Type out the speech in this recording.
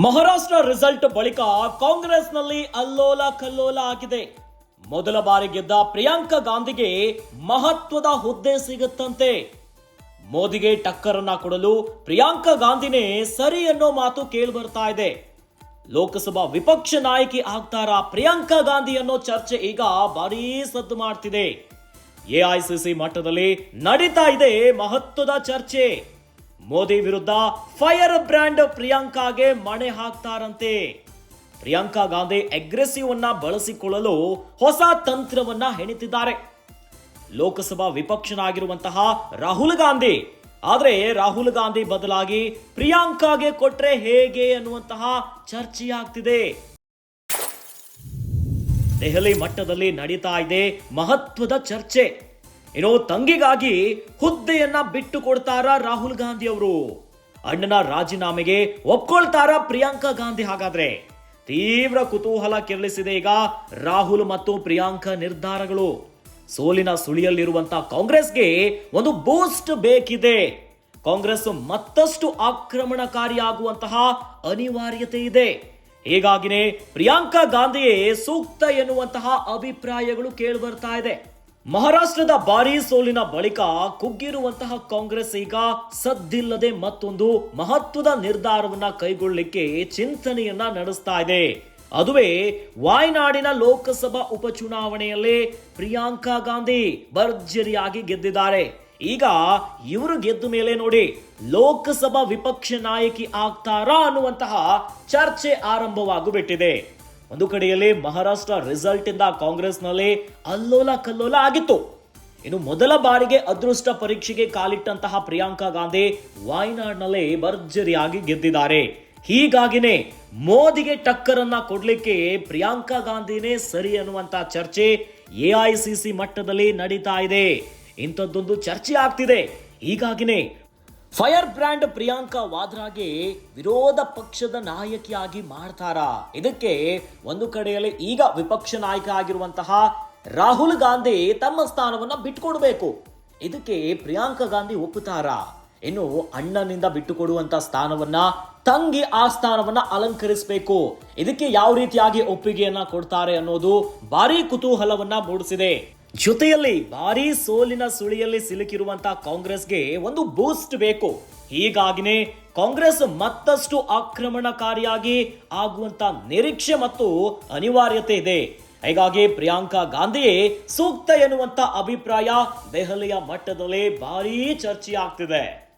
Maharashtra result ಬಳಿಕ ಕಾಂಗ್ರೆಸ್ನಲ್ಲಿ ಅಲ್ಲೋಲ ಕಲ್ಲೋಲ ಆಗಿದೆ. ಮೊದಲ ಬಾರಿ ಗೆದ್ದ ಪ್ರಿಯಾಂಕಾ ಗಾಂಧಿಗೆ ಮಹತ್ವದ ಹುದ್ದೆ ಸಿಗುತ್ತಂತೆ. ಮೋದಿಗೆ ಟಕ್ಕರನ್ನ ಕೊಡಲು ಪ್ರಿಯಾಂಕಾ ಗಾಂಧಿನೇ ಸರಿ ಅನ್ನೋ ಮಾತು ಕೇಳಿ ಬರ್ತಾ ಇದೆ. ಲೋಕಸಭಾ ವಿಪಕ್ಷ ನಾಯಕಿ ಆಗ್ತಾರಾ ಪ್ರಿಯಾಂಕಾ ಗಾಂಧಿ ಅನ್ನೋ ಚರ್ಚೆ ಈಗ ಭಾರೀ ಸದ್ದು ಮಾಡ್ತಿದೆ. ಎಐಸಿಸಿ ಮಟ್ಟದಲ್ಲಿ ನಡೀತಾ ಇದೆ ಮಹತ್ವದ ಚರ್ಚೆ. ಮೋದಿ ವಿರುದ್ಧ ಫೈರ್ ಬ್ರ್ಯಾಂಡ್ ಪ್ರಿಯಾಂಕಾಗೆ ಮಣೆ ಹಾಕ್ತಾರಂತೆ. ಪ್ರಿಯಾಂಕಾ ಗಾಂಧಿ ಅಗ್ರೆಸಿವ್ ಅನ್ನ ಬಳಸಿಕೊಳ್ಳಲು ಹೊಸ ತಂತ್ರವನ್ನ ಹೆಣಿತಿದ್ದಾರೆ. ಲೋಕಸಭಾ ವಿಪಕ್ಷನಾಗಿರುವಂತಹ ರಾಹುಲ್ ಗಾಂಧಿ, ಆದ್ರೆ ರಾಹುಲ್ ಗಾಂಧಿ ಬದಲಾಗಿ ಪ್ರಿಯಾಂಕಾಗೆ ಕೊಟ್ರೆ ಹೇಗೆ ಅನ್ನುವಂತಹ ಚರ್ಚೆಯಾಗ್ತಿದೆ. ದೆಹಲಿ ಮಟ್ಟದಲ್ಲಿ ನಡೀತಾ ಇದೆ ಮಹತ್ವದ ಚರ್ಚೆ. ಏನೋ ತಂಗಿಗಾಗಿ ಹುದ್ದೆಯನ್ನ ಬಿಟ್ಟು ಕೊಡ್ತಾರ ರಾಹುಲ್ ಗಾಂಧಿ ಅವರು. ಅಣ್ಣನ ರಾಜೀನಾಮೆಗೆ ಒಪ್ಕೊಳ್ತಾರ ಪ್ರಿಯಾಂಕಾ ಗಾಂಧಿ. ಹಾಗಾದ್ರೆ ತೀವ್ರ ಕುತೂಹಲ ಕೆರಳಿಸಿದೆ ಈಗ ರಾಹುಲ್ ಮತ್ತು ಪ್ರಿಯಾಂಕಾ ನಿರ್ಧಾರಗಳು. ಸೋಲಿನ ಸುಳಿಯಲ್ಲಿರುವಂತಹ ಕಾಂಗ್ರೆಸ್ಗೆ ಒಂದು ಬೂಸ್ಟ್ ಬೇಕಿದೆ. ಕಾಂಗ್ರೆಸ್ ಮತ್ತಷ್ಟು ಆಕ್ರಮಣಕಾರಿಯಾಗುವಂತಹ ಅನಿವಾರ್ಯತೆ ಇದೆ. ಹೀಗಾಗಿನೇ ಪ್ರಿಯಾಂಕಾ ಗಾಂಧಿಯೇ ಸೂಕ್ತ ಎನ್ನುವಂತಹ ಅಭಿಪ್ರಾಯಗಳು ಕೇಳಿ ಬರ್ತಾ ಇದೆ. ಮಹಾರಾಷ್ಟ್ರದ ಭಾರೀ ಸೋಲಿನ ಬಳಿಕ ಕುಗ್ಗಿರುವಂತಹ ಕಾಂಗ್ರೆಸ್ ಈಗ ಸದ್ದಿಲ್ಲದೆ ಮತ್ತೊಂದು ಮಹತ್ವದ ನಿರ್ಧಾರವನ್ನ ಕೈಗೊಳ್ಳಲಿಕ್ಕೆ ಚಿಂತನೆಯನ್ನ ನಡೆಸ್ತಾ ಇದೆ. ಅದುವೇ ವಾಯ್ನಾಡಿನ ಲೋಕಸಭಾ ಉಪಚುನಾವಣೆಯಲ್ಲಿ ಪ್ರಿಯಾಂಕಾ ಗಾಂಧಿ ಭರ್ಜರಿಯಾಗಿ ಗೆದ್ದಿದ್ದಾರೆ. ಈಗ ಇವರು ಗೆದ್ದ ಮೇಲೆ ನೋಡಿ ಲೋಕಸಭಾ ವಿಪಕ್ಷ ನಾಯಕಿ ಆಗ್ತಾರಾ ಅನ್ನುವಂತಹ ಚರ್ಚೆ ಆರಂಭವಾಗುಬಿಟ್ಟಿದೆ. ಒಂದು ಕಡೆಯಲ್ಲಿ ಮಹಾರಾಷ್ಟ್ರ ರಿಸಲ್ಟ್ ಇಂದ ಕಾಂಗ್ರೆಸ್ನಲ್ಲಿ ಅಲ್ಲೋಲ ಕಲ್ಲೋಲ ಆಗಿತ್ತು. ಇನ್ನು ಮೊದಲ ಬಾರಿಗೆ ಅದೃಷ್ಟ ಪರೀಕ್ಷೆಗೆ ಕಾಲಿಟ್ಟಂತಹ ಪ್ರಿಯಾಂಕಾ ಗಾಂಧಿ ವಾಯ್ನಾಡ್ನಲ್ಲಿ ಭರ್ಜರಿಯಾಗಿ ಗೆದ್ದಿದ್ದಾರೆ. ಹೀಗಾಗಿನೇ ಮೋದಿಗೆ ಟಕ್ಕರನ್ನ ಕೊಡ್ಲಿಕ್ಕೆ ಪ್ರಿಯಾಂಕಾ ಗಾಂಧಿನೇ ಸರಿ ಅನ್ನುವಂತ ಚರ್ಚೆ ಎಐಸಿಸಿ ಮಟ್ಟದಲ್ಲಿ ನಡೀತಾ ಇದೆ. ಇಂಥದ್ದೊಂದು ಚರ್ಚೆ ಆಗ್ತಿದೆ. ಹೀಗಾಗಿನೇ ಫೈರ್ ಬ್ರ್ಯಾಂಡ್ ಪ್ರಿಯಾಂಕಾ ವಾದ್ರಾಗೆ ವಿರೋಧ ಪಕ್ಷದ ನಾಯಕಿಯಾಗಿ ಮಾಡ್ತಾರಾ? ಇದಕ್ಕೆ ಒಂದು ಕಡೆಯಲ್ಲಿ ಈಗ ವಿಪಕ್ಷ ನಾಯಕ ಆಗಿರುವಂತಹ ರಾಹುಲ್ ಗಾಂಧಿ ತಮ್ಮ ಸ್ಥಾನವನ್ನ ಬಿಟ್ಟುಕೊಡ್ಬೇಕು. ಇದಕ್ಕೆ ಪ್ರಿಯಾಂಕಾ ಗಾಂಧಿ ಒಪ್ಪುತ್ತಾರಾ? ಇನ್ನು ಅಣ್ಣನಿಂದ ಬಿಟ್ಟುಕೊಡುವಂತ ಸ್ಥಾನವನ್ನ ತಂಗಿ ಆ ಸ್ಥಾನವನ್ನ ಅಲಂಕರಿಸಬೇಕು. ಇದಕ್ಕೆ ಯಾವ ರೀತಿಯಾಗಿ ಒಪ್ಪಿಗೆಯನ್ನ ಕೊಡ್ತಾರೆ ಅನ್ನೋದು ಭಾರಿ ಕುತೂಹಲವನ್ನ ಮೂಡಿಸಿದೆ. ಜೊತೆಯಲ್ಲಿ ಭಾರೀ ಸೋಲಿನ ಸುಳಿಯಲ್ಲಿ ಸಿಲುಕಿರುವಂತಹ ಕಾಂಗ್ರೆಸ್ಗೆ ಒಂದು ಬೂಸ್ಟ್ ಬೇಕು. ಹೀಗಾಗಿನೇ ಕಾಂಗ್ರೆಸ್ ಮತ್ತಷ್ಟು ಆಕ್ರಮಣಕಾರಿಯಾಗಿ ಆಗುವಂತ ನಿರೀಕ್ಷೆ ಮತ್ತು ಅನಿವಾರ್ಯತೆ ಇದೆ. ಹೀಗಾಗಿ ಪ್ರಿಯಾಂಕಾ ಗಾಂಧಿಯೇ ಸೂಕ್ತ ಎನ್ನುವಂತ ಅಭಿಪ್ರಾಯ ದೆಹಲಿಯ ಮಟ್ಟದಲ್ಲಿ ಭಾರೀ ಚರ್ಚೆಯಾಗ್ತಿದೆ.